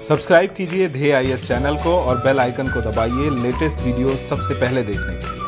Subscribe कीजिए ध्येय IAS channel को और बेल आइकन को दबाइए लेटेस्ट वीडियो सबसे पहले देखने के लिए।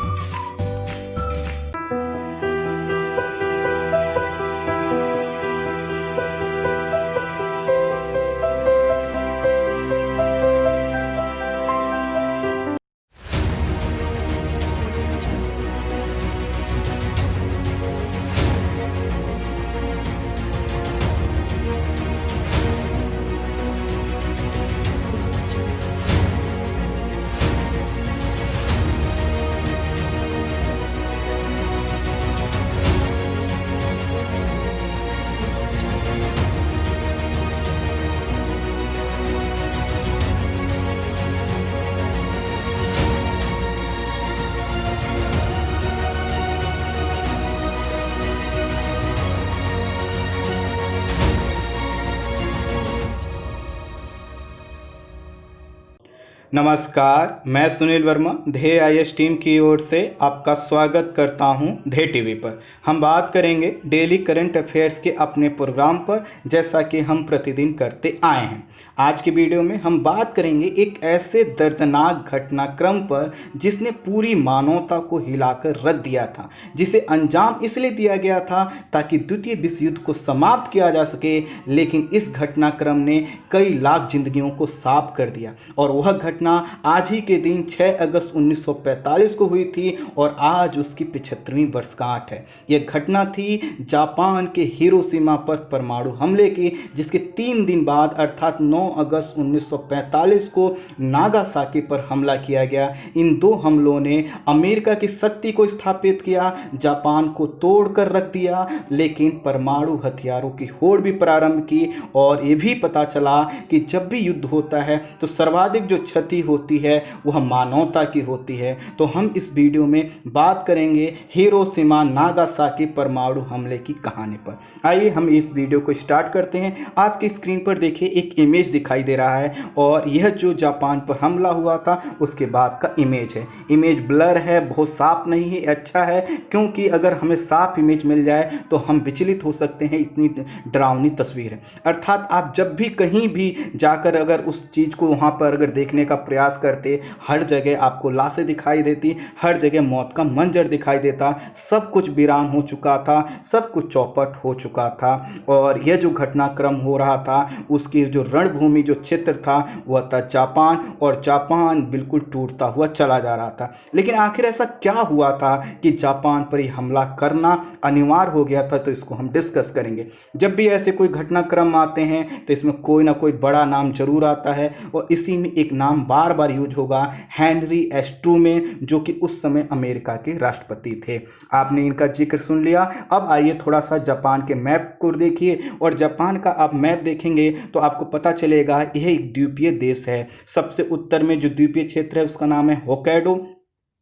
नमस्कार, मैं सुनील वर्मा ध्येय आईएएस टीम की ओर से आपका स्वागत करता हूं ध्येय टीवी पर। हम बात करेंगे डेली करंट अफेयर्स के अपने प्रोग्राम पर, जैसा कि हम प्रतिदिन करते आए हैं। आज की वीडियो में हम बात करेंगे एक ऐसे दर्दनाक घटनाक्रम पर जिसने पूरी मानवता को हिलाकर रख दिया था, जिसे अंजाम इसलिए दिया गया था ताकि द्वितीय विश्व युद्ध को समाप्त किया जा सके, लेकिन इस घटनाक्रम ने कई लाख जिंदगियों को साफ कर दिया। और वह घटना आज ही के दिन 6 अगस्त 1945 को हुई थी और आज उसकी 75वीं वर्षगांठ है। यह घटना थी जापान के हिरोशिमा पर परमाणु हमले की, जिसके 3 दिन बाद अर्थात 9 अगस्त 1945 को नागासाकी पर हमला किया गया। इन दो हमलों ने अमेरिका की शक्ति को स्थापित किया, जापान को तोड़कर रख दिया, लेकिन परमाणु हथियारों की होड़ भी प्रारंभ की। और यह भी पता चला कि जब भी युद्ध होता है तो सर्वाधिक जो क्षति होती है वह मानवता की होती है। तो हम इस वीडियो में बात करेंगे हिरोशिमा नागासाकी परमाणु हमले की कहानी पर। आइए हम इस वीडियो को स्टार्ट करते हैं। आपकी स्क्रीन पर देखिए एक इमेज दिखाई दे रहा है और यह जो जापान पर हमला हुआ था उसके बाद का इमेज है। इमेज ब्लर है, बहुत साफ नहीं है। अच्छा है, क्योंकि अगर हमें साफ इमेज मिल जाए तो हम विचलित हो सकते हैं, इतनी डरावनी तस्वीर है। अर्थात आप जब भी कहीं भी जाकर अगर उस चीज़ को वहाँ पर अगर देखने का प्रयास करते, हर जगह आपको लाशें दिखाई देती, हर जगह मौत का मंजर दिखाई देता। सब कुछ वीरान हो चुका था, सब कुछ चौपट हो चुका था। और यह जो घटनाक्रम हो रहा था उसकी जो रणभूमि जो क्षेत्र था वह था जापान, और जापान बिल्कुल टूटता हुआ चला जा रहा था। लेकिन आखिर ऐसा क्या हुआ था कि जापान पर ही हमला करना अनिवार्य हो गया था, तो इसको हम डिस्कस करेंगे। जब भी ऐसे कोई घटनाक्रम आते हैं तो इसमें कोई ना कोई बड़ा नाम जरूर आता है, और इसी में एक नाम बार बार यूज होगा, हेनरी एस ट्रूमैन, जो कि उस समय अमेरिका के राष्ट्रपति थे। आपने इनका जिक्र सुन लिया। अब आइए थोड़ा सा जापान के मैप को देखिए, और जापान का आप मैप देखेंगे तो आपको पता चलेगा यह एक द्वीपीय देश है। सबसे उत्तर में जो द्वीपीय क्षेत्र है उसका नाम है होक्काइडो,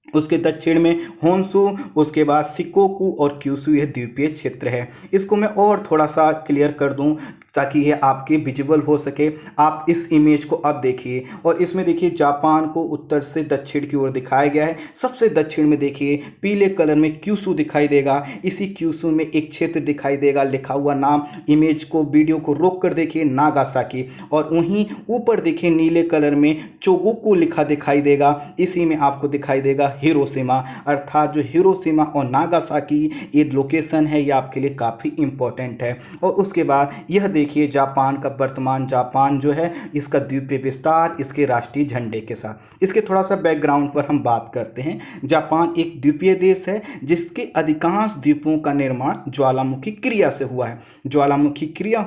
उसके दक्षिण में होन्शु, उसके बाद शिकोकू और क्यूशु, यह द्वीपीय क्षेत्र है। इसको मैं और थोड़ा सा क्लियर कर दूं ताकि ये आपके विजुअल हो सके। आप इस इमेज को अब देखिए, और इसमें देखिए जापान को उत्तर से दक्षिण की ओर दिखाया गया है। सबसे दक्षिण में देखिए पीले कलर में क्यूशु दिखाई देगा। इसी क्यूशु में एक क्षेत्र दिखाई देगा, लिखा हुआ नाम, इमेज को वीडियो को रोक कर देखिए, नागासाकी। और वहीं ऊपर देखिए नीले कलर में चोगोकू लिखा दिखाई देगा, इसी में आपको दिखाई देगा हिरोशिमा। अर्थात जो हिरोशिमा और नागासाकी ये लोकेशन है, ये आपके लिए काफ़ी इंपॉर्टेंट है। और उसके बाद यह देखिए जापान का वर्तमान जापान जो है, इसका द्वीपीय विस्तार इसके राष्ट्रीय झंडे के साथ। इसके थोड़ा सा बैकग्राउंड पर हम बात करते हैं। जापान एक द्वीपीय देश है जिसके अधिकांश द्वीपों का निर्माण ज्वालामुखी क्रिया से हुआ है। ज्वालामुखी क्रिया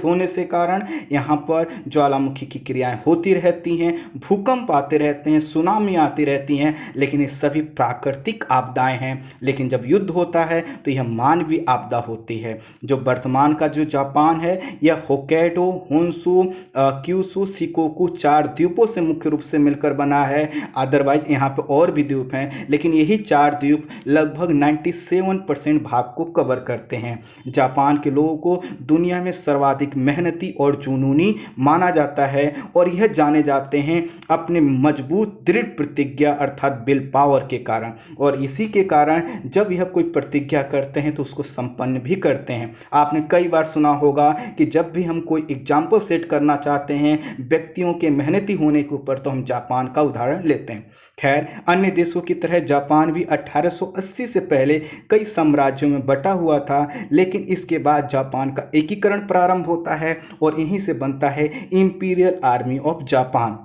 होने से कारण यहाँ पर ज्वालामुखी की क्रियाएं होती रहती हैं, भूकंप आते रहते हैं, सुनामी आती रहती हैं, लेकिन ये सभी प्राकृतिक आपदाएं हैं। लेकिन जब युद्ध होता है तो यह मानवीय आपदा होती है। जो वर्तमान का जो जापान है यह होक्काइडो, होन्शु, क्यूशु, शिकोकू 4 द्वीपों से मुख्य रूप से मिलकर बना है। अदरवाइज यहाँ पे और भी द्वीप हैं, लेकिन यही 4 द्वीप लगभग 97% भाग को कवर करते हैं। जापान के लोगों को दुनिया में सर्वाधिक मेहनती और जुनूनी माना जाता है, और यह जाने जाते हैं अपने मजबूत दृढ़ प्रतिज्ञा अर्थात विल पावर के कारण। और इसी के कारण जब यह कोई प्रतिज्ञा करते हैं तो उसको संपन्न भी करते हैं। आपने कई बार सुना होगा कि जब भी हम कोई एग्जाम्पल सेट करना चाहते हैं व्यक्तियों के मेहनती होने के ऊपर तो हम जापान का उदाहरण लेते हैं। खैर, अन्य देशों की तरह जापान भी 1880 से पहले कई साम्राज्यों में बटा हुआ था, लेकिन इसके बाद जापान का एकीकरण प्रारंभ होता है और यहीं से बनता है इंपीरियल आर्मी ऑफ जापान।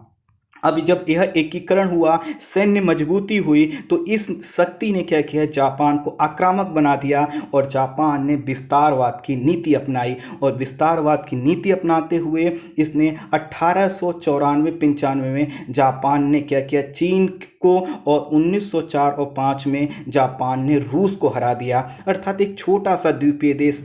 अभी जब यह एकीकरण हुआ, सैन्य मजबूती हुई, तो इस शक्ति ने क्या किया, जापान को आक्रामक बना दिया और जापान ने विस्तारवाद की नीति अपनाई। और विस्तारवाद की नीति अपनाते हुए इसने 1894-95 में जापान ने क्या किया, चीन को, और 1904 और 5 में जापान ने रूस को हरा दिया। अर्थात एक छोटा सा द्वीपीय देश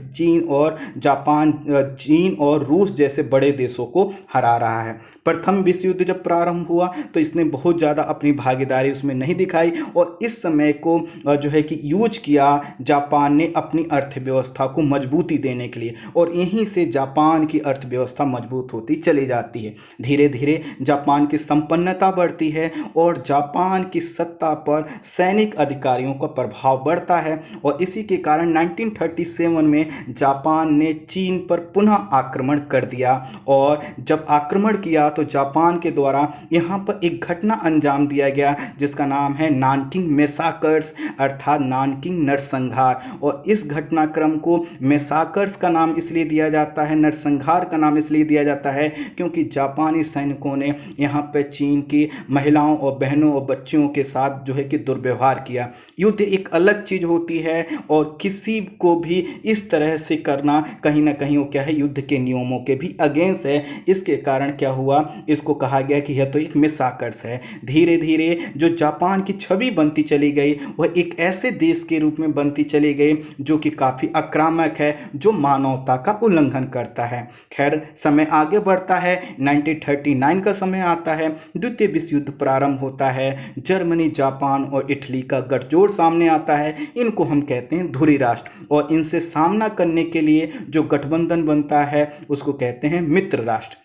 चीन और रूस जैसे बड़े देशों को हरा रहा है। प्रथम विश्व युद्ध जब प्रारंभ हुआ तो इसने बहुत ज़्यादा अपनी भागीदारी उसमें नहीं दिखाई और इस समय को जो है कि यूज किया जापान ने अपनी अर्थव्यवस्था को मजबूती देने के लिए, और यहीं से जापान की अर्थव्यवस्था मजबूत होती चली जाती है। धीरे धीरे जापान की संपन्नता बढ़ती है और जापान की सत्ता पर सैनिक अधिकारियों का प्रभाव बढ़ता है, और इसी के कारण 1937 में जापान ने चीन पर पुनः आक्रमण कर दिया। और जब आक्रमण किया तो जापान के द्वारा यहाँ पर एक घटना अंजाम दिया गया जिसका नाम है नानकिंग मैसाकर्स, अर्थात नानकिंग नरसंहार। और इस घटनाक्रम को मैसाकर्स का नाम इसलिए दिया जाता है, नरसंहार का नाम इसलिए दिया जाता है क्योंकि जापानी सैनिकों ने यहाँ पर चीन की महिलाओं और बहनों और बच्चियों के साथ जो है कि दुर्व्यवहार किया। युद्ध एक अलग चीज होती है और किसी को भी इस तरह से करना कहीं ना कहीं वो क्या है, युद्ध के नियमों के भी अगेंस्ट है। इसके कारण क्या हुआ, इसको कहा गया कि यह तो एक मैसाकर्स है। धीरे धीरे जो जापान की छवि बनती चली गई वह एक ऐसे देश के रूप में बनती चली गई जो कि काफी आक्रामक है, जो मानवता का उल्लंघन करता है। खैर, समय आगे बढ़ता है, 1939 का समय आता है, द्वितीय विश्व युद्ध प्रारंभ होता है, जर्मनी, जापान और इटली का गठजोड़ सामने आता है। इनको हम कहते हैं धुरी राष्ट्र, और इनसे सामना करने के लिए जो गठबंधन बनता है उसको कहते हैं मित्र राष्ट्र।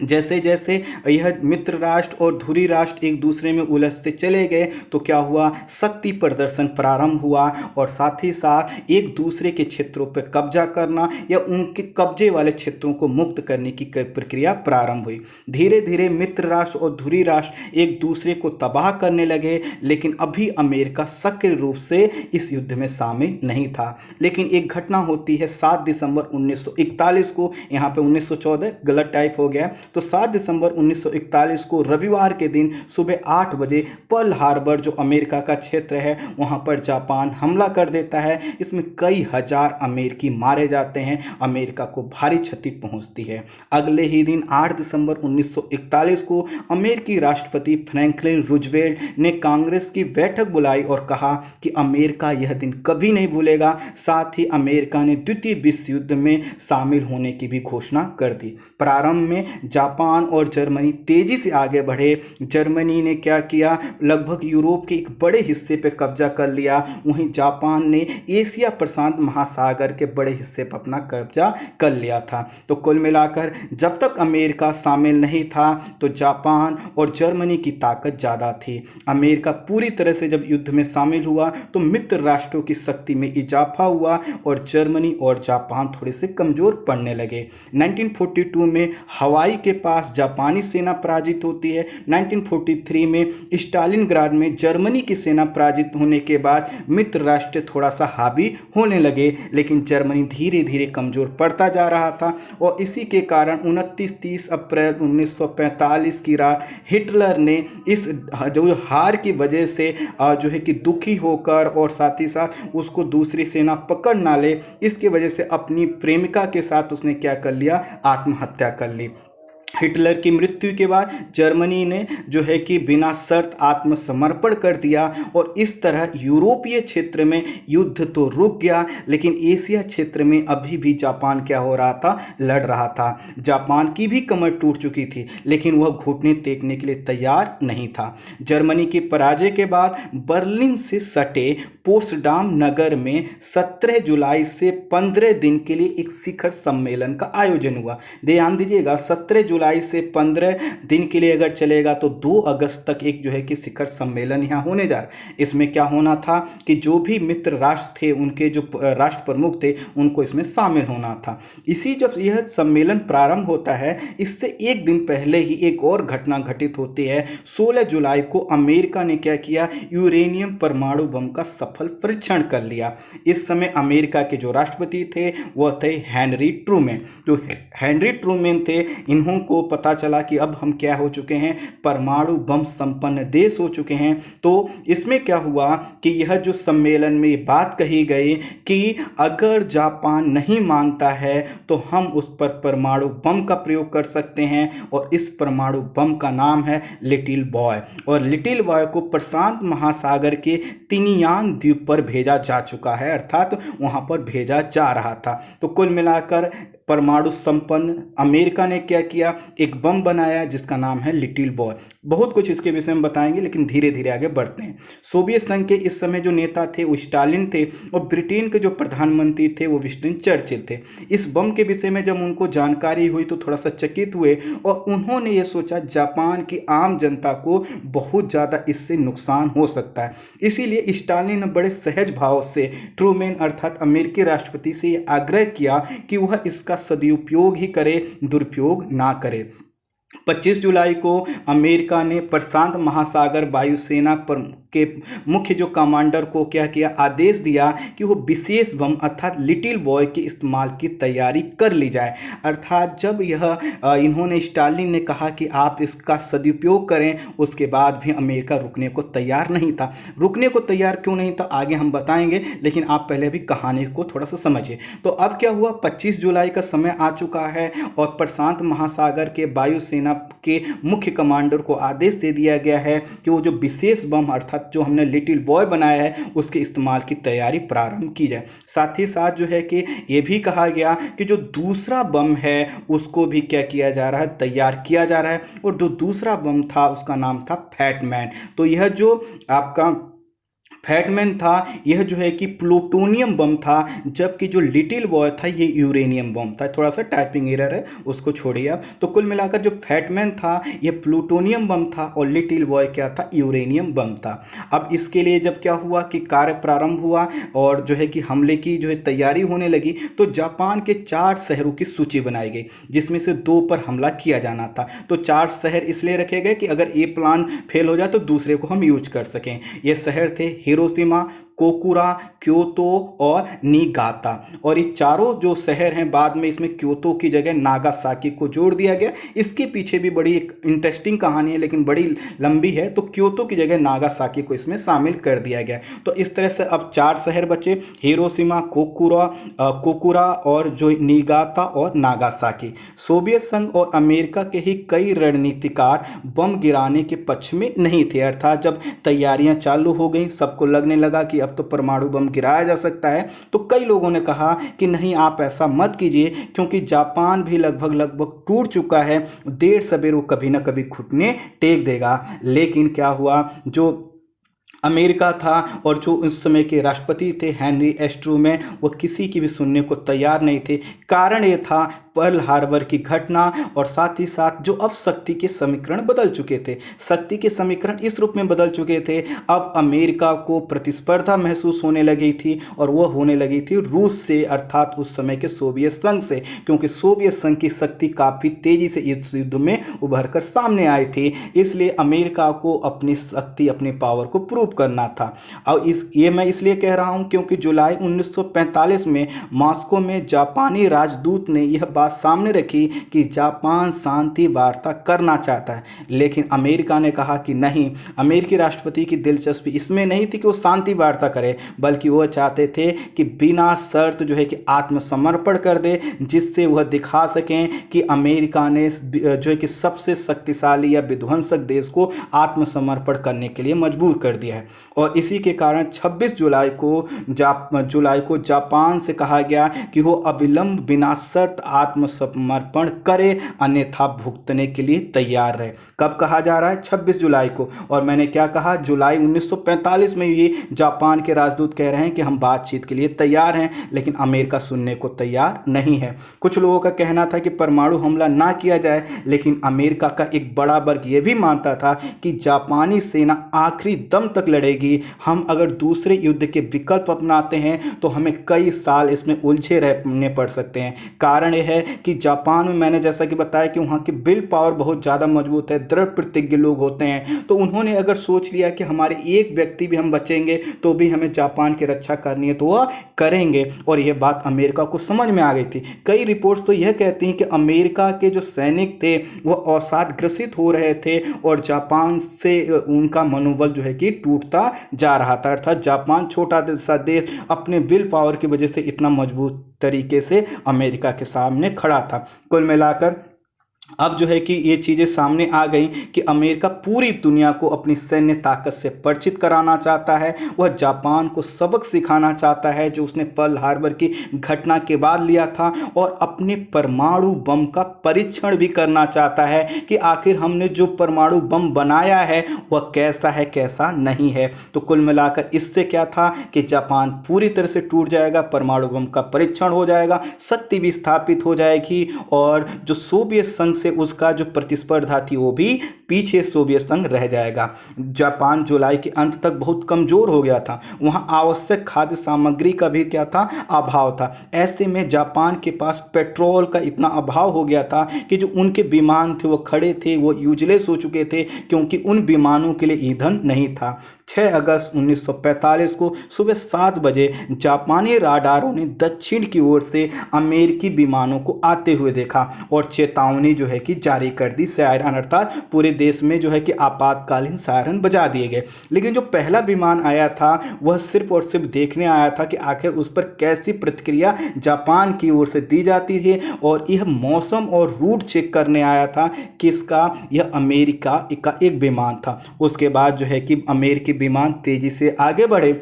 जैसे जैसे यह मित्र राष्ट्र और धुरी राष्ट्र एक दूसरे में उलझते चले गए तो क्या हुआ, शक्ति प्रदर्शन प्रारंभ हुआ और साथ ही साथ एक दूसरे के क्षेत्रों पर कब्जा करना या उनके कब्जे वाले क्षेत्रों को मुक्त करने की प्रक्रिया प्रारंभ हुई। धीरे धीरे मित्र राष्ट्र और धुरी राष्ट्र एक दूसरे को तबाह करने लगे, लेकिन अभी अमेरिका सक्रिय रूप से इस युद्ध में शामिल नहीं था। लेकिन एक घटना होती है 7 दिसंबर 1941 को, यहाँ पे 1914 गलत टाइप हो गया, तो 7 दिसंबर 1941 को रविवार के दिन सुबह 8 बजे पर्ल हार्बर जो अमेरिका का क्षेत्र है वहां पर जापान हमला कर देता है। इसमें कई हजार अमेरिकी मारे जाते हैं, अमेरिका को भारी क्षति पहुंचती है। अगले ही दिन 8 दिसंबर 1941 को अमेरिकी राष्ट्रपति फ्रैंकलिन रूजवेल्ट ने कांग्रेस की बैठक बुलाई और कहा कि अमेरिका यह दिन कभी नहीं भूलेगा। साथ ही अमेरिका ने द्वितीय विश्व युद्ध में शामिल होने की भी घोषणा कर दी। प्रारंभ में जापान और जर्मनी तेजी से आगे बढ़े। जर्मनी ने क्या किया, लगभग यूरोप के एक बड़े हिस्से पर कब्जा कर लिया, वहीं जापान ने एशिया प्रशांत महासागर के बड़े हिस्से पर अपना कब्जा कर लिया था। तो कुल मिलाकर जब तक अमेरिका शामिल नहीं था तो जापान और जर्मनी की ताकत ज़्यादा थी। अमेरिका पूरी तरह से जब युद्ध में शामिल हुआ तो मित्र राष्ट्रों की शक्ति में इजाफा हुआ और जर्मनी और जापान थोड़े से कमज़ोर पड़ने लगे। 1942 में हवाई के पास जापानी सेना पराजित होती है। 1943 में स्टालिनग्राड में जर्मनी की सेना पराजित होने के बाद मित्र राष्ट्र थोड़ा सा हावी होने लगे, लेकिन जर्मनी धीरे धीरे कमजोर पड़ता जा रहा था और इसी के कारण 29-30 अप्रैल 1945 की रात हिटलर ने इस जो हार की वजह से जो है कि दुखी होकर और साथ ही साथ उसको दूसरी सेना पकड़ ना ले, इसकी वजह से अपनी प्रेमिका के साथ उसने क्या कर लिया, आत्महत्या कर ली। हिटलर की मृत्यु के बाद जर्मनी ने जो है कि बिना शर्त आत्मसमर्पण कर दिया और इस तरह यूरोपीय क्षेत्र में युद्ध तो रुक गया, लेकिन एशिया क्षेत्र में अभी भी जापान क्या हो रहा था, लड़ रहा था। जापान की भी कमर टूट चुकी थी, लेकिन वह घुटने टेकने के लिए तैयार नहीं था। जर्मनी की पराजय के बाद बर्लिन से सटे पोट्सडाम नगर में 17 जुलाई से 15 दिन के लिए एक शिखर सम्मेलन का आयोजन हुआ। ध्यान दीजिएगा, 17 जुलाई जुलाई से 15 दिन के लिए अगर चलेगा तो 2 अगस्त तक एक जो है कि शिखर सम्मेलन यहाँ होने जा रहा है। इसमें क्या होना था कि जो भी मित्र राष्ट्र थे, उनके जो राष्ट्र प्रमुख थे, उनको इसमें शामिल होना था। इसी जब यह सम्मेलन प्रारंभ होता है, इससे एक दिन पहले ही एक और घटना घटित होती है। 16 जुलाई को अमेरिका ने क्या किया, यूरेनियम परमाणु बम का सफल परीक्षण कर लिया। इस समय अमेरिका के जो राष्ट्रपति थे वह थे हेनरी ट्रूमैन। जो हेनरी ट्रूमैन थे, इन्हों को पता चला कि अब हम क्या हो चुके हैं, परमाणु बम संपन्न देश हो चुके हैं। तो इसमें क्या हुआ कि यह जो सम्मेलन में ये बात कही गई कि अगर जापान नहीं मानता है तो हम उस पर परमाणु बम का प्रयोग कर सकते हैं, और इस परमाणु बम का नाम है लिटिल बॉय। और लिटिल बॉय को प्रशांत महासागर के तिनियान द्वीप पर भेजा जा चुका है, अर्थात वहां पर भेजा जा रहा था। तो कुल मिलाकर परमाणु संपन्न अमेरिका ने क्या किया, एक बम बनाया जिसका नाम है लिटिल बॉय। बहुत कुछ इसके विषय में बताएंगे, लेकिन धीरे धीरे आगे बढ़ते हैं। सोवियत संघ के इस समय जो नेता थे वो स्टालिन थे, और ब्रिटेन के जो प्रधानमंत्री थे वो विंस्टन चर्चिल थे। इस बम के विषय में जब उनको जानकारी हुई तो थोड़ा सा चकित हुए, और उन्होंने ये सोचा जापान की आम जनता को बहुत ज़्यादा इससे नुकसान हो सकता है। इसीलिए स्टालिन ने बड़े सहज भाव से ट्रूमैन अर्थात अमेरिकी राष्ट्रपति से ये आग्रह किया कि वह इसका सदुपयोग ही करे, दुरुपयोग ना करे। 25 जुलाई को अमेरिका ने प्रशांत महासागर वायुसेना के मुख्य जो कमांडर को क्या किया, आदेश दिया कि वो विशेष बम अर्थात लिटिल बॉय के इस्तेमाल की तैयारी कर ली जाए। अर्थात जब यह इन्होंने स्टालिन ने कहा कि आप इसका सदुपयोग करें, उसके बाद भी अमेरिका रुकने को तैयार नहीं था। रुकने को तैयार क्यों नहीं था आगे हम बताएंगे, लेकिन आप पहले भी कहानी को थोड़ा सा समझिए। तो अब क्या हुआ, 25 जुलाई का समय आ चुका है और प्रशांत महासागर के वायुसेना के मुख्य कमांडर को आदेश दे दिया गया है कि वो जो विशेष बम अर्थात जो हमने लिटिल बॉय बनाया है उसके इस्तेमाल की तैयारी प्रारंभ की जाए। साथ ही साथ जो है कि ये भी कहा गया कि जो दूसरा बम है उसको भी क्या किया जा रहा है, तैयार किया जा रहा है। और जो दूसरा बम था उसका नाम था फैटमैन। तो यह जो आपका फैटमैन था, यह जो है कि प्लूटोनियम बम था, जबकि जो लिटिल बॉय था ये यूरेनियम बम था। थोड़ा सा टाइपिंग एरर है, उसको छोड़िए आप। तो कुल मिलाकर जो फैटमैन था ये प्लूटोनियम बम था और लिटिल बॉय क्या था, यूरेनियम बम था। अब इसके लिए जब क्या हुआ कि कार्य प्रारंभ हुआ और जो है कि हमले की जो है तैयारी होने लगी, तो जापान के 4 शहरों की सूची बनाई गई, जिसमें से 2 पर हमला किया जाना था। तो 4 शहर इसलिए रखे गए कि अगर ये प्लान फेल हो जाए तो दूसरे को हम यूज कर सकें। ये शहर थे हिरोशिमा, कोकुरा, क्योतो और निगाता। और ये चारों जो शहर हैं, बाद में इसमें क्योतो की जगह नागासाकी को जोड़ दिया गया। इसके पीछे भी बड़ी एक इंटरेस्टिंग कहानी है, लेकिन बड़ी लंबी है। तो क्योतो की जगह नागासाकी को इसमें शामिल कर दिया गया। तो इस तरह से अब 4 शहर बचे, हिरोशिमा, कोकुरा और जो निगाता और नागासाकी। सोवियत संघ और अमेरिका के ही कई रणनीतिकार बम गिराने के पक्ष में नहीं थे। अर्थात जब तैयारियां चालू हो गई, सबको लगने लगा कि अब तो परमाणु बम गिराया जा सकता है, तो कई लोगों ने कहा कि नहीं, आप ऐसा मत कीजिए, क्योंकि जापान भी लगभग टूट चुका है, देर सवेर वो कभी ना कभी घुटने टेक देगा। लेकिन क्या हुआ, जो अमेरिका था और जो उस समय के राष्ट्रपति थे हेनरी एस ट्रूमैन, वो किसी की भी सुनने को तैयार नहीं थे। कारण ये था पर्ल हार्बर की घटना, और साथ ही साथ जो अब शक्ति के समीकरण बदल चुके थे। शक्ति के समीकरण इस रूप में बदल चुके थे, अब अमेरिका को प्रतिस्पर्धा महसूस होने लगी थी, और वह होने लगी थी रूस से, अर्थात उस समय के सोवियत संघ से, क्योंकि सोवियत संघ की शक्ति काफ़ी तेज़ी से इस युद्ध में उभर कर सामने आई थी। इसलिए अमेरिका को अपनी शक्ति, अपनी पावर को प्रूव करना था। और ये मैं इसलिए कह रहा हूं क्योंकि जुलाई 1945 में मॉस्को में जापानी राजदूत ने यह बात सामने रखी कि जापान शांति वार्ता करना चाहता है, लेकिन अमेरिका ने कहा कि नहीं। अमेरिकी राष्ट्रपति की दिलचस्पी इसमें नहीं थी कि वो शांति वार्ता करे, बल्कि वो चाहते थे कि बिना शर्त जो है कि आत्मसमर्पण कर दे, जिससे वह दिखा सकें कि अमेरिका ने जो है कि सबसे शक्तिशाली या विध्वंसक देश को आत्मसमर्पण करने के लिए मजबूर कर दिया है। और इसी के कारण 26 जुलाई को जापान से कहा गया कि वो अविलंब बिना शर्त आत्मसमर्पण करे, अन्यथा भुगतने के लिए तैयार रहे। कब कहा जा रहा है? 26 जुलाई को। और मैंने क्या कहा? जुलाई 1945 में ये जापान के राजदूत कह रहे हैं कि हम बातचीत के लिए तैयार हैं, लेकिन अमेरिका सुनने को तैयार नहीं है। कुछ लोगों का कहना था कि परमाणु हमला ना किया जाए, लेकिन अमेरिका का एक बड़ा वर्ग ये भी मानता था कि जापानी सेना आखिरी दम तक लड़ेगी। हम अगर दूसरे युद्ध के विकल्प अपनाते हैं तो हमें कई साल इसमें उलझे रहने पड़ सकते हैं। कारण यह है कि जापान में, मैंने जैसा कि बताया कि वहाँ की विल पावर बहुत ज़्यादा मजबूत है, दृढ़ प्रतिज्ञ लोग होते हैं। तो उन्होंने अगर सोच लिया कि हमारे एक व्यक्ति भी हम बचेंगे तो भी हमें जापान की रक्षा करनी है, तो वह करेंगे। और यह बात अमेरिका को समझ में आ गई थी। कई रिपोर्ट्स तो यह कहती हैं कि अमेरिका के जो सैनिक थे वह अवसादग्रसित हो रहे थे और जापान से उनका मनोबल जो है कि टूटता जा रहा था। अर्थात जापान छोटा सा देश अपने विल पावर की वजह से इतना मजबूत तरीके से अमेरिका के सामने खड़ा था। कुल मिलाकर अब जो है कि ये चीज़ें सामने आ गई कि अमेरिका पूरी दुनिया को अपनी सैन्य ताकत से परिचित कराना चाहता है। वह जापान को सबक सिखाना चाहता है जो उसने पर्ल हार्बर की घटना के बाद लिया था, और अपने परमाणु बम का परीक्षण भी करना चाहता है कि आखिर हमने जो परमाणु बम बनाया है वह कैसा है, कैसा नहीं है। तो कुल मिलाकर इससे क्या था कि जापान पूरी तरह से टूट जाएगा, परमाणु बम का परीक्षण हो जाएगा, शक्ति भी स्थापित हो जाएगी, और जो सोवियत संघ से उसका जो प्रतिस्पर्धा थी वो भी पीछे सोवियत संघ रह जाएगा। जापान जुलाई के अंत तक बहुत कमजोर हो गया था। वहां आवश्यक खाद्य सामग्री का भी क्या था? अभाव था। ऐसे में जापान के पास पेट्रोल का इतना अभाव हो गया था कि जो उनके विमान थे वो खड़े थे, वो यूजलेस हो चुके थे, क्योंकि उन विमानों के लिए ईंधन नहीं था। 6 अगस्त 1945 को सुबह 7 बजे जापानी राडारों ने दक्षिण की ओर से अमेरिकी विमानों को आते हुए देखा और चेतावनी जो है कि जारी कर दी। सायरन, अर्थात पूरे देश में जो है कि आपातकालीन सायरन बजा दिए गए। लेकिन जो पहला विमान आया था वह सिर्फ और सिर्फ देखने आया था कि आखिर उस पर कैसी प्रतिक्रिया जापान की ओर से दी जाती है, और यह मौसम और रूट चेक करने आया था। किसका? यह अमेरिका का एक विमान था। उसके बाद जो है कि अमेरिकी विमान तेजी से आगे बढ़े,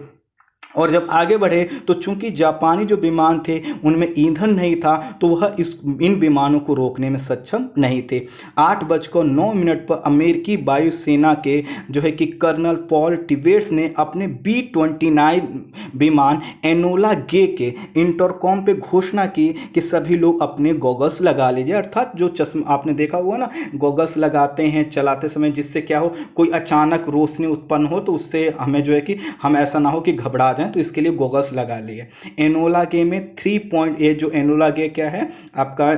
और जब आगे बढ़े तो चूंकि जापानी जो विमान थे उनमें ईंधन नहीं था, तो वह इन विमानों को रोकने में सक्षम नहीं थे। 8:09 पर अमेरिकी वायुसेना के जो है कि कर्नल पॉल टिवेट्स ने अपने B-29 विमान एनोला गे के इंटरकॉम पे घोषणा की कि सभी लोग अपने गॉगल्स लगा लीजिए। अर्थात जो चश्मा आपने देखा हुआ ना, गॉगल्स लगाते हैं चलाते समय, जिससे क्या हो, कोई अचानक रोशनी उत्पन्न हो तो उससे हमें जो है कि हम ऐसा ना हो कि घबरा, तो इसके लिए गॉगल्स लगा लिए। एनोला गे में 3.8, जो एनोला गे क्या है, आपका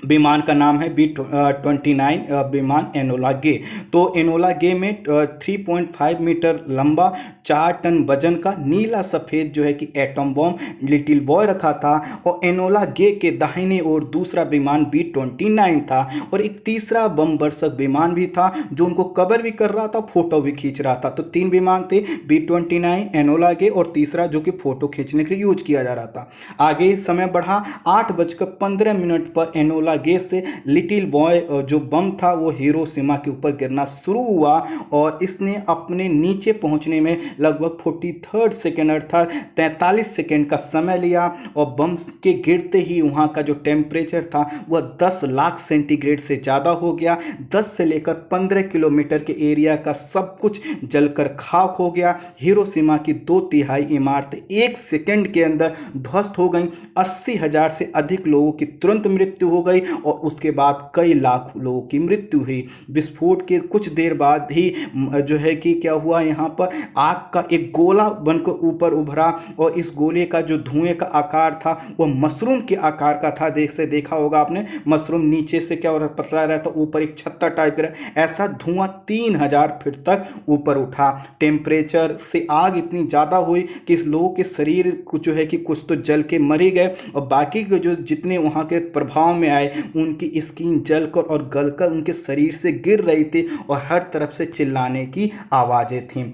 विमान का नाम है B-29 विमान एनोला गे। तो एनोला गे में 3.5 मीटर लंबा 4 टन वजन का नीला सफ़ेद जो है कि एटम बम लिटिल बॉय रखा था, और एनोला गे के दाहिने ओर दूसरा विमान B-29 था, और एक तीसरा बम वर्षक विमान भी था जो उनको कवर भी कर रहा था, फोटो भी खींच रहा था। तो 3 विमान थे, B-29, एनोला गे और तीसरा जो कि फोटो खींचने के लिए यूज किया जा रहा था। आगे समय बढ़ा, 8:15 पर एनोला गे से लिटिल बॉय जो बम था वो हिरोशिमा के ऊपर गिरना शुरू हुआ, और इसने अपने नीचे पहुंचने में लगभग 43 सेकेंड अर्थात 43 सेकेंड का समय लिया, और बम के गिरते ही वहां का जो टेम्परेचर था वह 10 लाख सेंटीग्रेड से ज़्यादा हो गया। 10 से लेकर 15 किलोमीटर के एरिया का सब कुछ जलकर खाक हो गया। हिरोशिमा की 2/3 इमारतें 1 सेकेंड के अंदर ध्वस्त हो गई। 80,000 से अधिक लोगों की तुरंत मृत्यु हो गई, और उसके बाद कई लाख लोगों की मृत्यु हुई। विस्फोट के कुछ देर बाद ही जो है कि क्या हुआ, यहाँ पर आग का एक गोला बनकर ऊपर उभरा, और इस गोले का जो धुएं का आकार था वह मशरूम के आकार का था। देखा होगा आपने, मशरूम नीचे से क्या हो रहा, पतला रहता, ऊपर एक छत्ता टाइप का। ऐसा धुआं 3000 फीट तक ऊपर उठा। टेम्परेचर से आग इतनी ज़्यादा हुई कि इस लोगों के शरीर कुछ जो है कि कुछ तो जल के मर ही गए, और बाकी के जो जितने वहाँ के प्रभाव में आए उनकी स्किन जलकर और गलकर उनके शरीर से गिर रही थी, और हर तरफ से चिल्लाने की आवाज़ें थीं।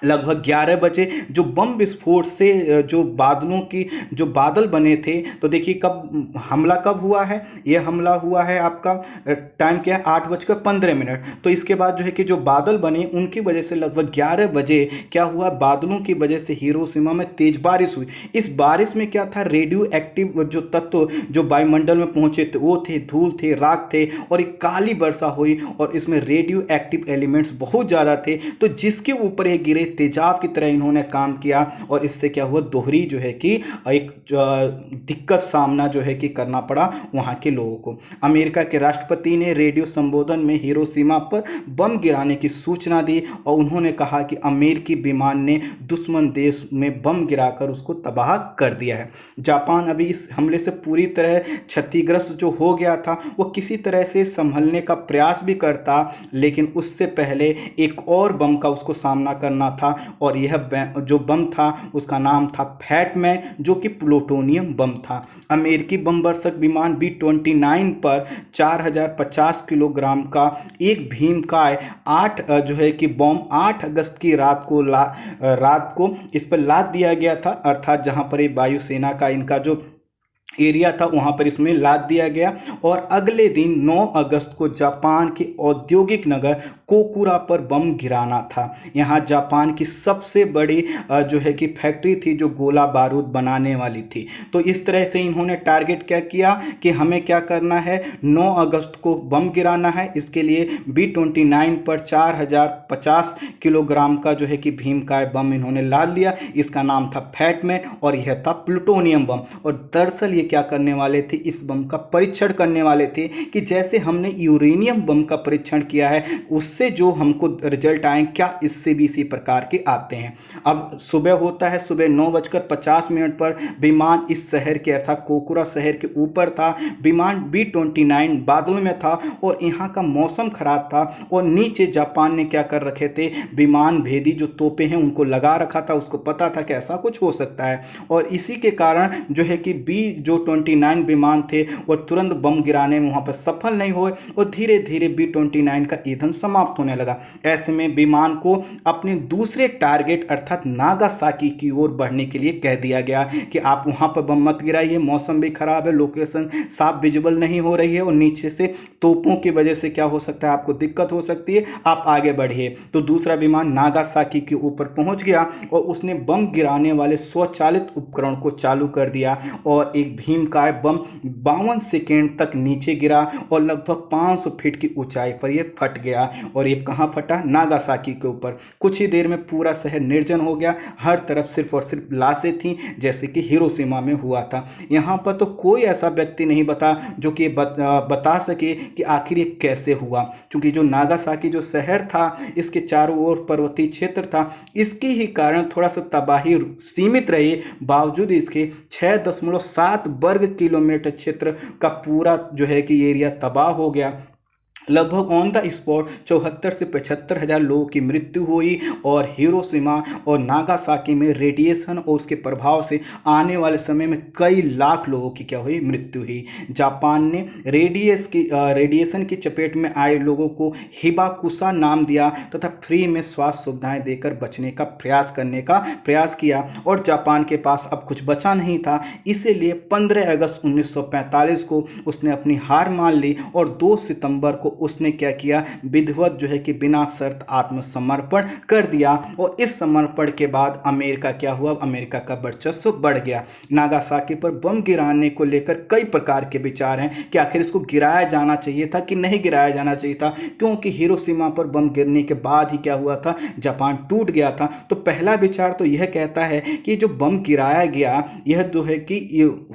लगभग 11 बजे जो बम विस्फोट से जो बादलों की जो बादल बने थे, तो देखिए कब हमला कब हुआ है, ये हमला हुआ है आपका टाइम क्या है 8:15। तो इसके बाद जो है कि जो बादल बने उनकी वजह से लगभग 11 बजे क्या हुआ, बादलों की वजह से हिरोशिमा में तेज बारिश हुई। इस बारिश में क्या था, रेडियो एक्टिव जो तत्व जो वायुमंडल में पहुंचे थे वो थे, धूल थे, राख थे, और एक काली वर्षा हुई और इसमें रेडियो एक्टिव एलिमेंट्स बहुत ज़्यादा थे। तो जिसके ऊपर ये गिरे तेजाब की तरह इन्होंने काम किया, और इससे क्या हुआ, दोहरी जो है कि एक दिक्कत सामना जो है कि करना पड़ा वहाँ के लोगों को। अमेरिका के राष्ट्रपति ने रेडियो संबोधन में हिरोशिमा पर बम गिराने की सूचना दी और उन्होंने कहा कि अमेरिकी विमान ने दुश्मन देश में बम गिराकर उसको तबाह कर दिया है। जापान अभी इस हमले से पूरी तरह क्षतिग्रस्त जो हो गया था, वो किसी तरह से संभलने का प्रयास भी करता, लेकिन उससे पहले एक और बम का उसको सामना करना था, और यह जो बम था उसका नाम था फैटमैन, जो कि प्लूटोनियम बम था। अमेरिकी बम वर्षक विमान B-29 पर 4050 किलोग्राम का एक भीमकाय 8 जो है कि बम 8 अगस्त की रात को इस पर लाद दिया गया था, अर्थात जहां पर ये वायुसेना का इनका जो एरिया था वहां पर इसमें लाद दिया गया। और अगले दिन 9 अगस्त को जापान के औद्योगिक नगर कोकुरा पर बम गिराना था। यहाँ जापान की सबसे बड़ी जो है कि फैक्ट्री थी जो गोला बारूद बनाने वाली थी। तो इस तरह से इन्होंने टारगेट क्या किया कि हमें क्या करना है, 9 अगस्त को बम गिराना है। इसके लिए B-29 पर 4050 किलोग्राम का जो है कि भीमकाय बम इन्होंने लाद लिया। इसका नाम था फैटमैन और यह था प्लूटोनियम बम। और दरअसल ये क्या करने वाले थे, इस बम का परीक्षण करने वाले थे कि जैसे हमने यूरेनियम बम का परीक्षण किया है उससे जो हमको रिजल्ट आए क्या इससे भी इसी प्रकार के आते हैं। अब सुबह होता है, सुबह 9:50 पर विमान इस शहर के अर्थात कोकुरा शहर के ऊपर था। विमान B-29 बादलों में था और यहाँ का मौसम खराब था, और नीचे जापान ने क्या कर रखे थे, विमान भेदी जो तोपे हैं उनको लगा रखा था। उसको पता था कि ऐसा कुछ हो सकता है, और इसी के कारण जो है कि B-29 विमान थे वो तुरंत बम गिराने में वहां पर सफल नहीं हुए, और धीरे धीरे B-29 का ईंधन समाप्त होने लगा। ऐसे में विमान को अपने दूसरे टारगेट अर्थात नागासाकी की ओर बढ़ने के लिए कह दिया गया कि आप वहां पर बम मत गिराइए, मौसम भी खराब है, लोकेशन साफ विजिबल नहीं हो रही है, और नीचे से तोपों की वजह से क्या हो सकता है, आपको दिक्कत हो सकती है, आप आगे बढ़िए। तो दूसरा विमान नागासाकी के ऊपर पहुंच गया और उसने बम गिराने वाले स्वचालित उपकरण को चालू कर दिया, और एक भीमकाय बम 52 सेकेंड तक नीचे गिरा और लगभग 500 फीट की ऊंचाई पर यह फट गया। और ये कहाँ फटा, नागासाकी के ऊपर। कुछ ही देर में पूरा शहर निर्जन हो गया, हर तरफ सिर्फ और सिर्फ लाशें थीं, जैसे कि हिरोशिमा में हुआ था। यहाँ पर तो कोई ऐसा व्यक्ति नहीं जो कि बता सके कि आखिर ये कैसे हुआ, क्योंकि जो नागासाकी जो शहर था इसके चारों ओर पर्वतीय क्षेत्र था, इसके ही कारण थोड़ा सा तबाही सीमित रही, बावजूद इसके 6.7 वर्ग किलोमीटर क्षेत्र का पूरा जो है कि एरिया तबाह हो गया। लगभग ऑन द स्पॉट 74 से 75 हज़ार लोगों की मृत्यु हुई, और हिरोशिमा और नागासाकी में रेडिएशन और उसके प्रभाव से आने वाले समय में कई लाख लोगों की क्या हुई, मृत्यु हुई। जापान ने रेडिएशन की चपेट में आए लोगों को हिबाकुसा नाम दिया तथा फ्री में स्वास्थ्य सुविधाएं देकर बचने का प्रयास किया, और जापान के पास अब कुछ बचा नहीं था, इसीलिए 15 अगस्त 1945 को उसने अपनी हार मान ली, और 2 सितंबर को उसने क्या किया, विधिवत जो है कि बिना शर्त आत्मसमर्पण कर दिया। और इस समर्पण के बाद अमेरिका क्या हुआ, अमेरिका का वर्चस्व बढ़ गया। नागासाकी पर बम गिराने को लेकर कई प्रकार के विचार हैं कि आखिर इसको गिराया जाना चाहिए था कि नहीं गिराया जाना चाहिए था, क्योंकि हिरोशिमा पर बम गिरने के बाद ही क्या हुआ था, जापान टूट गया था। तो पहला विचार तो यह कहता है कि जो बम गिराया गया यह जो है कि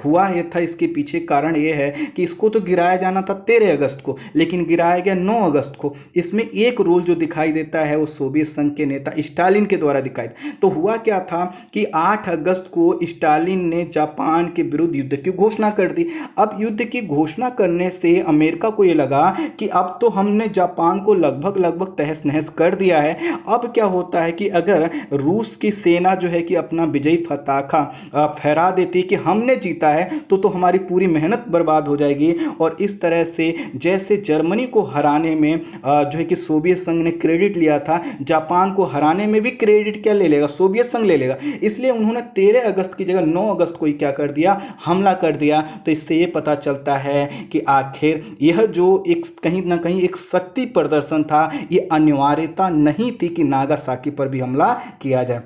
हुआ यह था, इसके पीछे कारण यह है कि इसको तो गिराया जाना था 13 अगस्त को, लेकिन गिराया गया 9 अगस्त को। इसमें एक रोल जो दिखाई देता है वो सोवियत संघ के नेता स्टालिन के द्वारा दिखाई। तो हुआ क्या था कि 8 अगस्त को स्टालिन ने जापान के विरुद्ध युद्ध की घोषणा कर दी। अब युद्ध की घोषणा करने से अमेरिका को ये लगा कि अब तो हमने जापान को लगभग तहस नहस कर दिया है। अब क्या होता है कि अगर रूस की सेना जो है कि अपना विजयी पताका फहरा देती कि हमने जीता है, तो हमारी पूरी मेहनत बर्बाद हो जाएगी। और इस तरह से जैसे जर्मनी को हराने में जो है कि सोवियत संघ ने क्रेडिट लिया था, जापान को हराने में भी क्रेडिट क्या ले लेगा, सोवियत संघ ले लेगा। इसलिए उन्होंने 13 अगस्त की जगह 9 अगस्त को ही क्या कर दिया, हमला कर दिया। तो इससे ये पता चलता है कि आखिर यह जो एक कहीं ना कहीं एक शक्ति प्रदर्शन था, ये अनिवार्यता नहीं थी कि नागासाकी पर भी हमला किया जाए।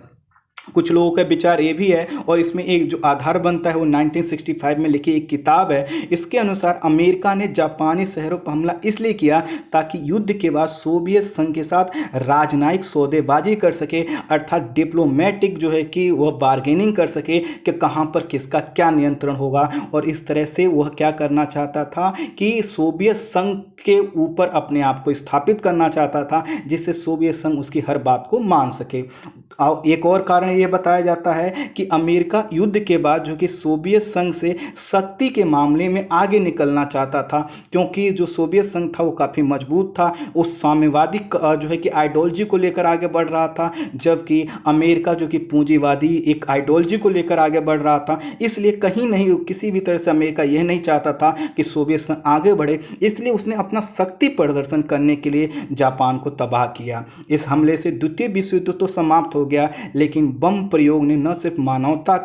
कुछ लोगों का विचार ये भी है, और इसमें एक जो आधार बनता है वो 1965 में लिखी एक किताब है। इसके अनुसार अमेरिका ने जापानी शहरों पर हमला इसलिए किया ताकि युद्ध के बाद सोवियत संघ के साथ राजनयिक सौदेबाजी कर सके, अर्थात डिप्लोमेटिक जो है कि वह बार्गेनिंग कर सके कि कहाँ पर किसका क्या नियंत्रण होगा। और इस तरह से वह क्या करना चाहता था कि सोवियत संघ के ऊपर अपने आप को स्थापित करना चाहता था, जिससे सोवियत संघ उसकी हर बात को मान सके। और एक और कारण ये बताया जाता है कि अमेरिका युद्ध के बाद जो कि सोवियत संघ से शक्ति के मामले में आगे निकलना चाहता था, क्योंकि जो सोवियत संघ था वो काफ़ी मजबूत था, वो साम्यवादी जो है कि आइडियोलॉजी को लेकर आगे बढ़ रहा था, जबकि अमेरिका जो कि पूंजीवादी एक आइडियोलॉजी को लेकर आगे बढ़ रहा था। इसलिए कहीं नहीं किसी भी तरह से अमेरिका यह नहीं चाहता था कि सोवियत संघ आगे बढ़े, इसलिए उसने अपना शक्ति प्रदर्शन करने के लिए जापान को तबाह किया। इस हमले से द्वितीय विश्व युद्ध तो समाप्त हो गया, लेकिन बम प्रयोग ने न सिर्फ मानवता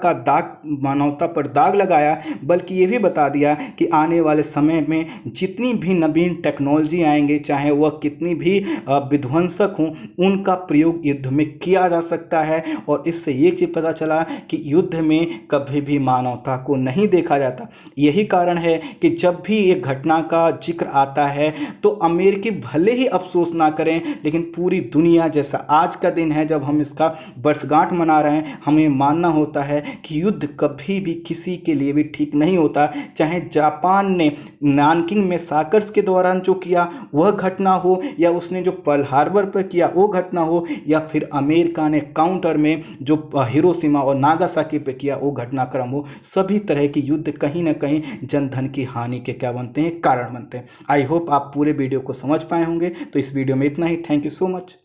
पर दाग लगाया, बल्कि ये भी बता दिया कि आने वाले समय में जितनी भी नवीन टेक्नोलॉजी आएंगे, चाहे वह कितनी भी विध्वंसक हों, उनका प्रयोग युद्ध में किया जा सकता है। और इससे ये चीज़ पता चला कि युद्ध में कभी भी मानवता को नहीं देखा जाता। यही कारण है कि जब भी एक घटना का जिक्र आता है तो अमेरिकी भले ही अफसोस ना करें, लेकिन पूरी दुनिया, जैसा आज का दिन है जब हम इसका वर्षगांठ मना रहे हैं, हमें मानना होता है कि युद्ध कभी भी किसी के लिए भी ठीक नहीं होता। चाहे जापान ने नानकिंग में साकर्स के दौरान जो किया वह घटना हो, या उसने जो पर्ल हार्बर पर किया वो घटना हो, या फिर अमेरिका ने काउंटर में जो हिरोशिमा और नागासाकी पे किया वो घटनाक्रम हो, सभी तरह की युद्ध कहीं ना कहीं जनधन की हानि के क्या बनते हैं, कारण बनते हैं। आई होप आप पूरे वीडियो को समझ पाए होंगे। तो इस वीडियो में इतना ही। Thank you so much.